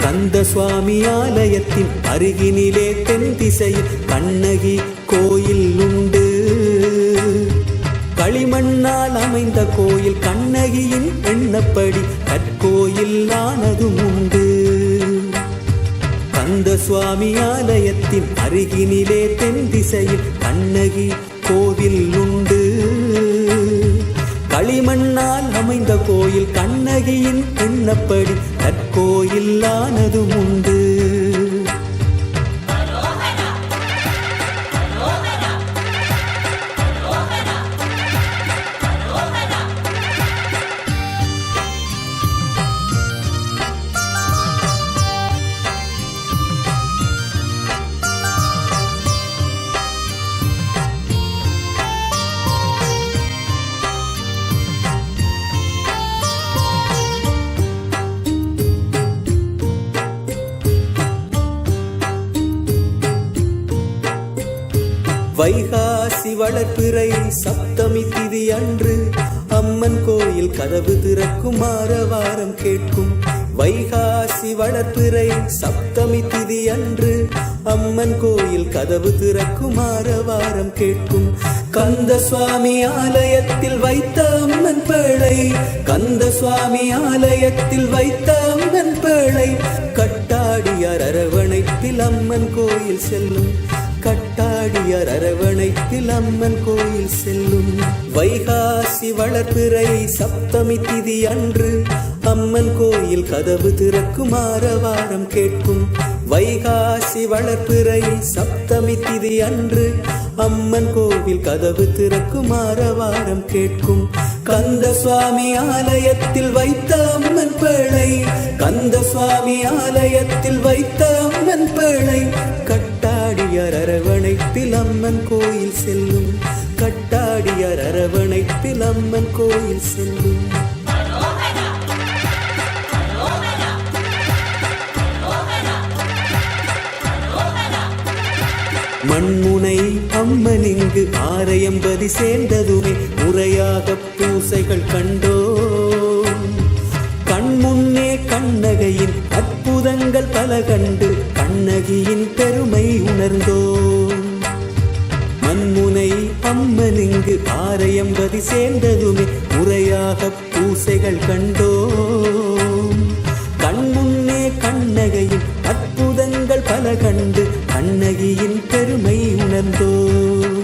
கந்த சுவாமி ஆலயத்தின் அருகினிலே தென் திசையில் கண்ணகி கோயில் உண்டு. களிமண்ணால் அமைந்த கோயில் கண்ணகியின் எண்ணப்படி கற்கோயில் ஆனதும் உண்டு. கந்த சுவாமி ஆலயத்தின் அருகினிலே தென் திசையில் கண்ணகி கோவில் உண்டு. களிமண்ணால் அமைந்த கோயில் கண்ணகியின் எண்ணப்படி கற்கோயில் ஆனதும் உண்டு. வைகாசி வளர்ப்பிறை சப்தமி திதி அன்று அம்மன் கோயில் கதவு திறக்கும் ஆரவாரம் கேட்கும். வைகாசி வளர்ப்பிறை சப்தமி திதி அன்று அம்மன் கோயில் கதவு திறக்கும் ஆரவாரம் கேட்கும். கந்த சுவாமி ஆலயத்தில் வைத்த அம்மன் பேழை, கந்த சுவாமி ஆலயத்தில் வைத்த அம்மன் பேழை கட்டாடியார் அரவணைப்பில் அம்மன் கோயில் செல்லும். கட்டாடியார் அரவணைப்பில் அம்மன் கோயில் செல்லும். வைகாசி வளர்ப்பிறை சப்தமி திதி அன்று அம்மன் கோயில் கதவு திறக்கும் ஆரவாரம் கேட்கும். வைகாசி வளர்ப்பிறை சப்தமி திதி அன்று அம்மன் கோவில் கதவு திறக்கும் ஆரவாரம் கேட்கும். கந்த சுவாமி ஆலயத்தில் வைத்த அம்மன் பேழை, கந்த சுவாமி ஆலயத்தில் வைத்த அம்மன் பேழை கட்டாடியார் அரவணைப்பில் அம்மன் கோயில் செல்லும், கட்டாடியார் அரவணைப்பில் அம்மன் கோயில் செல்லும். மண்முனை அம்மன் இங்கு ஆரையம்பதி சேர்ந்ததுமே முறையாக பூசைகள் கண்டோம். கண்முன்னே கண்ணகையின் அற்புதங்கள் பல கண்டு கண்ணகியின் பெருமை உணர்ந்தோம். மண்முனை அம்மன் இங்கு ஆரையம்பதி சேர்ந்ததுமே முறையாக பூசைகள் கண்டோம். கண்முன்னே கண்ணகையின் அற்புதங்கள் பல கண்டு கண்ணகியின் பெருமை உணர்ந்தோம்.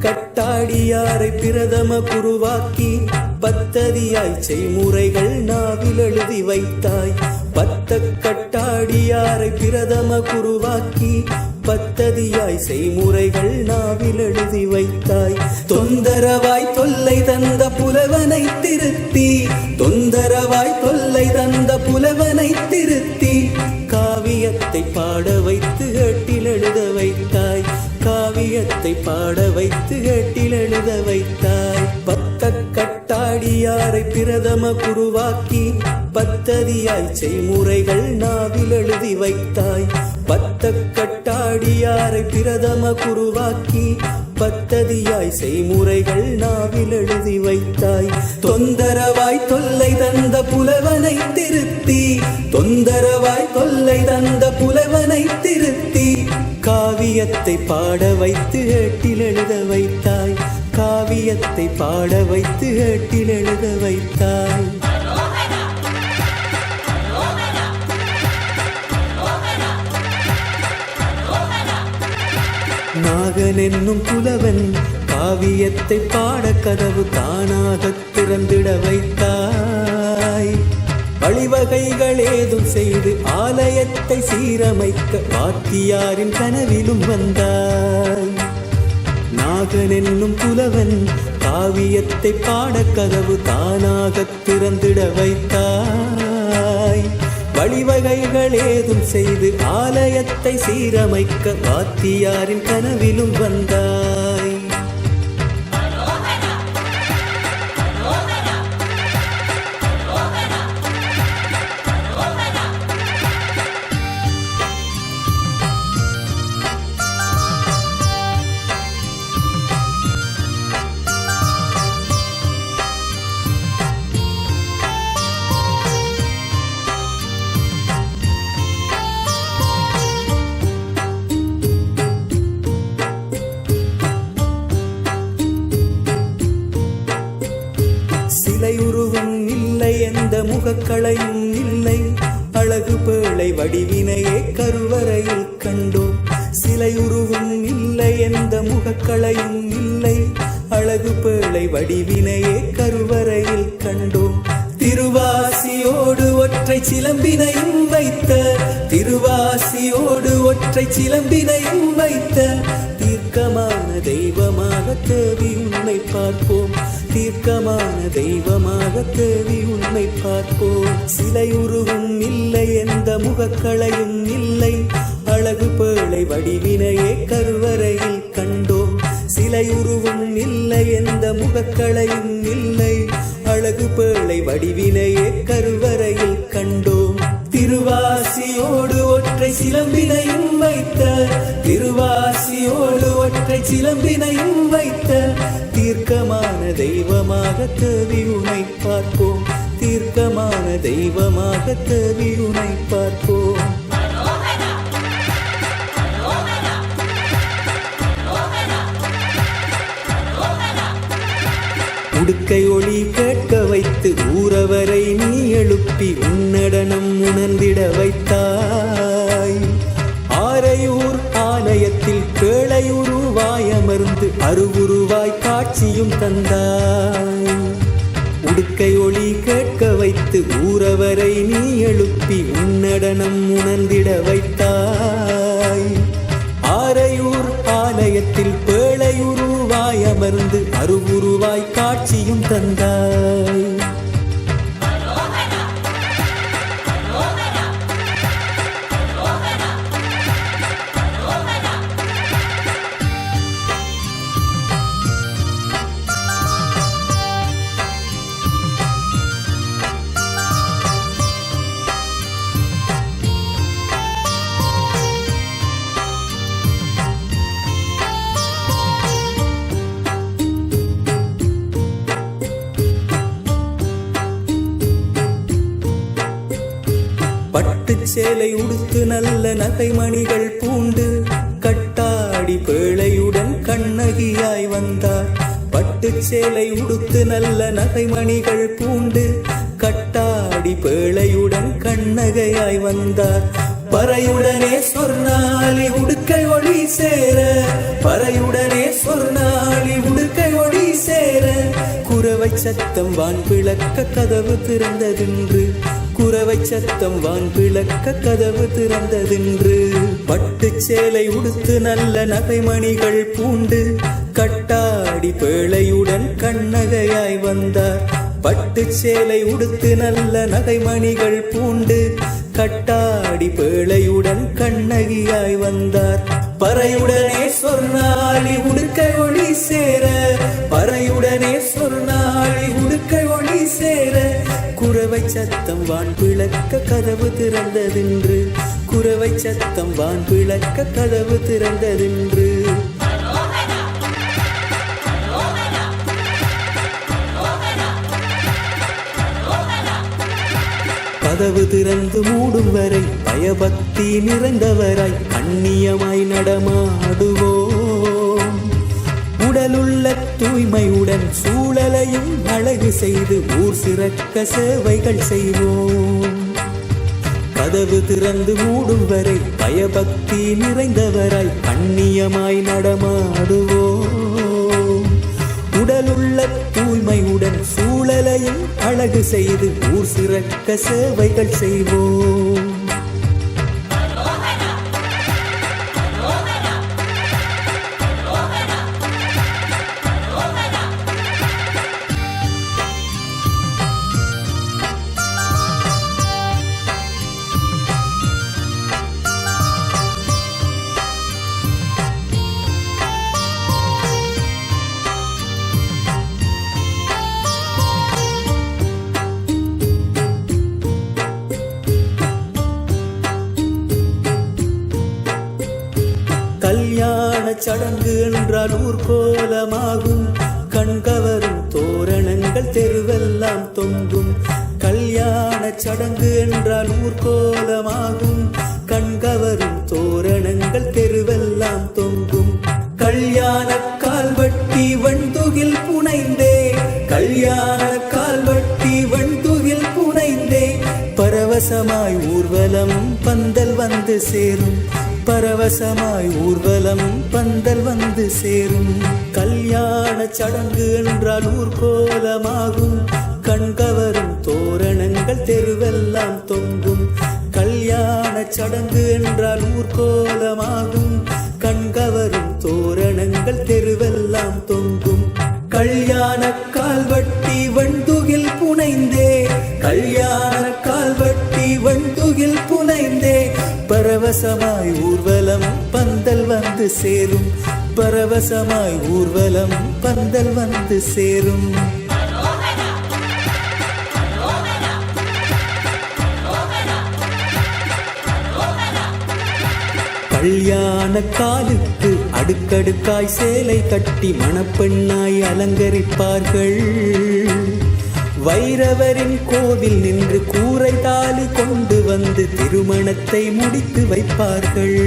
கட்டாடியாரை பிரதம குருவாக்கி பத்ததியாய் செய்முறைகள் நாவில் எழுதி வைத்தாய். பத்த கட்டாடியாரை பிரதம குருவாக்கி பத்ததியாய் செய்முறைகள் நாவில் எழுதி வைத்தாய். தொந்தரவாய் தொல்லை தந்த புலவனை திருத்தி, தொந்தரவாய் தொல்லை தந்த புலவனை திருத்தி காவியத்தை பாட வைத்து ஏட்டில் எழுத வைத்தாய், காவியத்தை பாட வைத்து ஏட்டில் எழுத வைத்தாய். பத்த கட்டாடியாரை பிரதம குருவாக்கி பத்ததியாய் செய்முறைகள் நாவில் எழுதி வைத்தாய். பத்த கட்டாடியாரை பிரதம குருவாக்கி பத்ததியாய் செய்முறைகள் நாவில் எழுதி வைத்தாய். தொந்தரவாய் தொல்லை தந்த புலவனை திருத்தி, தொந்தரவாய் தொல்லை தந்த புலவனை திருத்தி காவியத்தை பாட வைத்து ஏட்டில் எழுத வைத்தாய், காவியத்தை பாட வைத்து ஏட்டில் எழுத வைத்தாய். நாகன் என்னும் புலவன் காவியத்தை பாட கதவு தானாக திறந்திட வைத்தாய். வழிவகைகள் ஏதும் செய்து ஆலயத்தை சீரமைக்க வாத்தியாரின் கனவிலும் வந்தாய். நாகன் என்னும் புலவன் காவியத்தை பாட கதவு தானாக திறந்திட வைத்தாய். வழிவகைகள் ஏதும் செய்து ஆலயத்தை சீரமைக்க வாத்தியாரின் கனவிலும் வந்தாய். சிலையுருவும் இல்லை, எந்த முகக்களையும் இல்லை, அழகு பேழை வடிவினையே கருவறையில் கண்டோம். சிலையுருவும் இல்லை, எந்த முகக்களையும் இல்லை, அழகு பேழை வடிவினையே கருவறையில் கண்டோம். திருவாசியோடு ஒற்றை சிலம்பினையும் வைத்த, திருவாசியோடு ஒற்றை சிலம்பினையும் வைத்த தீர்க்கமான தெய்வமாக தேவி உன்னை பார்ப்போம், தீர்க்கமான தெய்வமாக தேவி உன்னை பார்ப்போம். சிலையுருவும் இல்லை, எந்த முகக்களையும் இல்லை, அழகு பேழை வடிவினையே கருவறையில் கண்டோம். சிலையுருவும் இல்லை, எந்த முகக்களையும் இல்லை, அழகு பேழை வடிவினையே கருவறையில் கண்டோம். திருவாசியோடு ஒற்றை சிலம்பினையும் வைத்த, திருவாசியோடு ஒற்றை சிலம்பினையும் வைத்த தீர்க்கமான தெய்வமாக தேவி உன்னை பார்ப்போம், தீர்க்கமான தெய்வமாக தேவியுனை பார்ப்போம். உடுக்கை ஒளி கேட்க வைத்து ஊரவரை நீ எழுப்பி உன்னடனம் உணர்ந்திட வைத்தாய். ஆரையூர் ஆலயத்தில் பேழையுருவாய் அமர்ந்து அருவுருவாய் காட்சியும் தந்தாய். உடுக்கை ஒளி கேட்க வைத்து ஊரவரை நீ எழுப்பி உன்னடனம் உணர்ந்திட வைத்தாய். ஆரையூர் ஆலயத்தில் பேழையுருவாய் அமர்ந்து அருவுருவாய் காட்சியும் தந்தாய். சேலை உடுத்து நல்ல நகைமணிகள் பூண்டு கட்டாடி பேழையுடன் கண்ணகியாய் வந்தார். பட்டு சேலை உடுத்து நல்ல நகைமணிகள் பூண்டு கட்டாடி பேழையுடன் கண்ணகையாய் வந்தார். பறையுடனே சொர்ணாளி உடுக்கை ஒளி சேர, பறையுடனே சொர்ணாளி உடுக்கை ஒளி சேர, குரவை சத்தம் வான் விளக்க கதவு திறந்ததென்று, குரவை சத்தம் வான் விளக்க கதவு திறந்ததென்று. பட்டு சேலை உடுத்து நல்ல நகைமணிகள் பூண்டு கட்டாடி பேழையுடன் கண்ணகையாய் வந்தார். பட்டு சேலை உடுத்து நல்ல நகைமணிகள் பூண்டு கட்டாடி பேழையுடன் கண்ணகியாய் வந்தார். பறையுடனே சொர்ணாளி உடுக்கை ஒளி சேர, பறையுடனே சொர்ணாளி உடுக்கை ஒளி சேர, குரவை சத்தம் வான் விளக்க கதவு திறந்ததென்று, குரவை சத்தம் வான் விளக்க கதவு திறந்ததென்று. கதவு திறந்து மூடும் வரை பயபக்தி நிறைந்தவராய் கண்ணியமாய் நடமாடுவோம். உடலுள்ள தூய்மையுடன் சூழலையும் அழகு செய்து ஊர் சிறக்க சேவைகள் செய்வோம். கதவு திறந்து மூடும் வரை பயபக்தி நிறைந்தவராய் கண்ணியமாய் நடமாடுவோம். உடலுள்ள தூய்மையுடன் சூழலையும் அழகு செய்து ஊர் சிறக்க சேவைகள் செய்வோம். கல்யாண சடங்கு என்றால் ஊர்கோலமாகும், கண்கவரும் தோரணங்கள் தெருவெல்லாம் தொங்கும். கல்யாண சடங்கு என்றால் ஊர்கோலமாகும், கண்கவரும் தோரணங்கள் தெருவெல்லாம் தொங்கும். கல்யாண கால்வட்டி வண்டுகில் புனைந்தே, கல்யாண கால்வட்டி வண்டுகில் புனைந்தே, பரவசமாய் ஊர்வலம் பந்தல் வந்து சேரும், பரவசமாய் ஊர்வலம் பந்தல் வந்து சேரும். கல்யாண சடங்கு என்றால் ஊர்கோலமாகும், கண்கவரும் தோரணங்கள் தெருவெல்லாம் தொங்கும். கல்யாண சடங்கு என்றால் ஊர்கோலமாகும், கண்கவரும் தோரணங்கள் தெருவெல்லாம் தொங்கும். கல்யாண கால்வட்டி வண்டுகில் புனைந்தே, கல்யாண கால்வட்டி வண்டுகில் புனைந்தே, பரவசமாய் ஊர்வலம் பந்தல் வந்து சேரும், பரவசமாய் ஊர்வலம் பந்தல் வந்து சேரும். கல்யாண காலுக்கு அடுக்கடுக்காய் சேலை கட்டி மணப்பெண்ணாய் அலங்கரிப்பார்கள். வைரவரின் கோவில் நின்று கூரை தாலி கொண்டு வந்து திருமணத்தை முடித்து வைப்பார்கள்.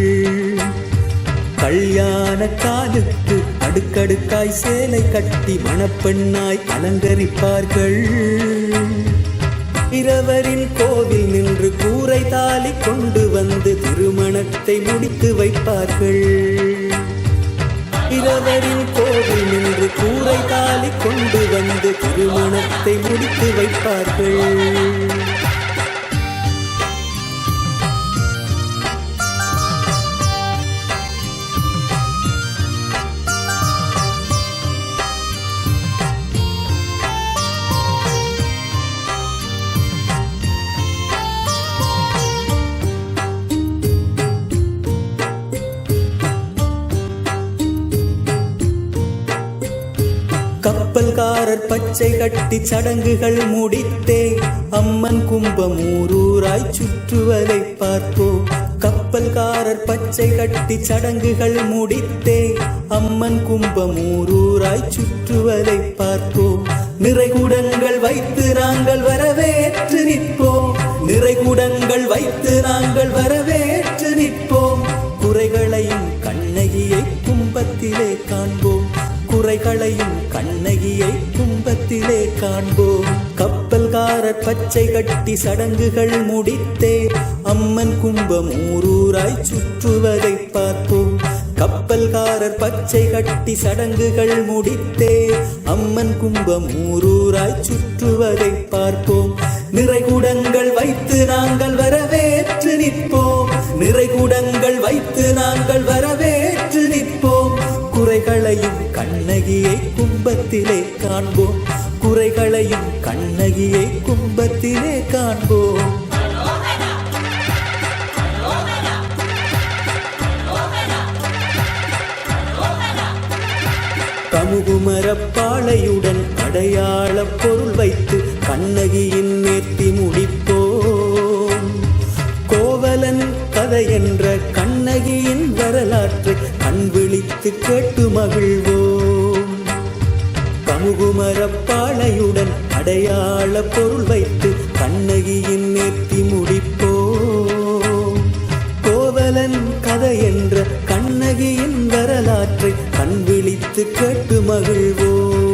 கல்யாண காலுக்கு அடுக்கடுக்காய் சேலை கட்டி மணப்பெண்ணாய் அலங்கரிப்பார்கள். இரவரின் கோவில் நின்று கூரை தாலி கொண்டு வந்து திருமணத்தை முடித்து வைப்பார்கள். இரவரின் கோவில் நின்று கூரை தாலி கொண்டு வந்து திருமணத்தை முடித்து வைப்பார்கள். கப்பல்காரர் பச்சை கட்டி சடங்குகள் முடித்தே அம்மன் கும்பம் ஊரூராய் சுற்றுவதை பார்ப்போம். கப்பல்காரர் பச்சை கட்டி சடங்குகள் முடித்தே அம்மன் கும்பம் ஊரூராய் சுற்றுவதை பார்ப்போம். நிறைகுடங்கள் வைத்து நாங்கள் வரவேற்று நிற்போம். நிறைகுடங்கள் வைத்து நாங்கள் வரவேற்று நிற்போம். குறைகளையும் கண்ணகியை கும்பத்திலே காண்போம். குறைகளையும் கண்ணகியை கும்பத்திலே காண்போம். கப்பல்காரர் பச்சை கட்டி சடங்குகள் முடித்தே அம்மன் கும்பம் ஊரூராய் சுற்றுவதை பார்ப்போம். கப்பல்காரர் பச்சை கட்டி சடங்குகள் முடித்தே அம்மன் கும்பம் ஊரூராய் சுற்றுவதை பார்ப்போம். நிறைகுடங்கள் வைத்து நாங்கள் வரவேற்று நிற்போம். நிறைகுடங்கள் வைத்து நாங்கள் வரவேற்று நிற்போம். குறைகளையும் கண்ணகியை கும்பத்திலே காண்போம். குறைகளையும் கண்ணகியை கும்பத்திலே காண்போம். கமுகுமரப்பாளையுடன் அடையாள பொருள் வைத்து கண்ணகியின் நேர்த்தி முடிப்போம். கோவலன் கதை என்ற கண்ணகியின் வரலாற்றை கண் விழித்து கேட்டு மகிழ்வோம். கமுகுமரப்பாளையுடன் அடையாள பொருள் வைத்து கண்ணகியின் நேர்த்தி முடிப்போம். கோவலன் கதை என்ற கண்ணகியின் வரலாற்றை கண் விழித்து கேட்டு மகிழ்வோம்.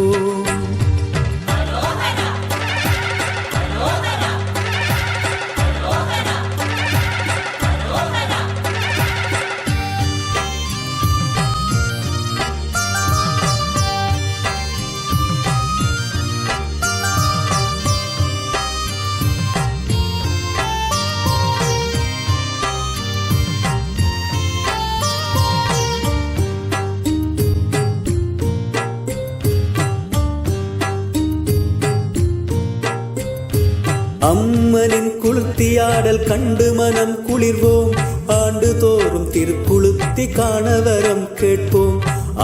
அம்மனின் குளுத்தியாடல் கண்டு மனம் குளிர்வோம். ஆண்டுதோறும் திருக்குளுத்தி காணவரம் கேட்போம்.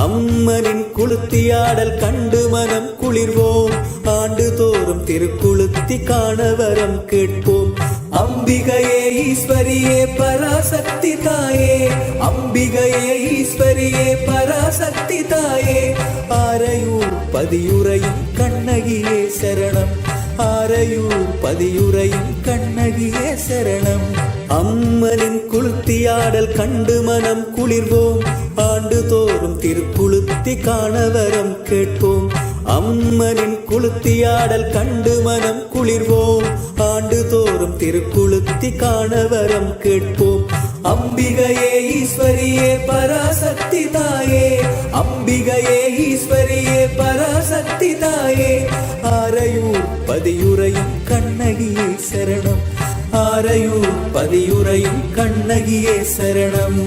அம்மனின் குளுத்தியாடல் கண்டு மனம் குளிர்வோம். ஆண்டுதோறும் திருக்குளுத்தி காணவரம் கேட்போம். அம்பிகையே ஈஸ்வரியே பராசக்தி தாயே. அம்பிகையே ஈஸ்வரியே பராசக்தி தாயே. ஆரையூர் பதியுரையும் கண்ணகியே சரணம். ஆரையூர் பதியுரையும் கண்ணகியே சரணம். அம்மனின் குளுத்தியாடல் கண்டு மனம் குளிர்வோம். ஆண்டுதோறும் திருக்குளுத்தி காணவரம் கேட்போம். அம்மனின் குளுத்தியாடல் கண்டு மனம் குளிர்வோம். ஆண்டுதோறும் திருக்குளுத்தி காணவரம் கேட்போம். அம்பிகையே ஈஸ்வரியே பராசக்தி தாயே. அம்பிகையே ஈஸ்வரியே பராசக்தி தாயே. ஆரையூர் பதியுரையும் கண்ணகியே சரணம். ஆரையூர் பதியுரையும் கண்ணகியே சரணம்.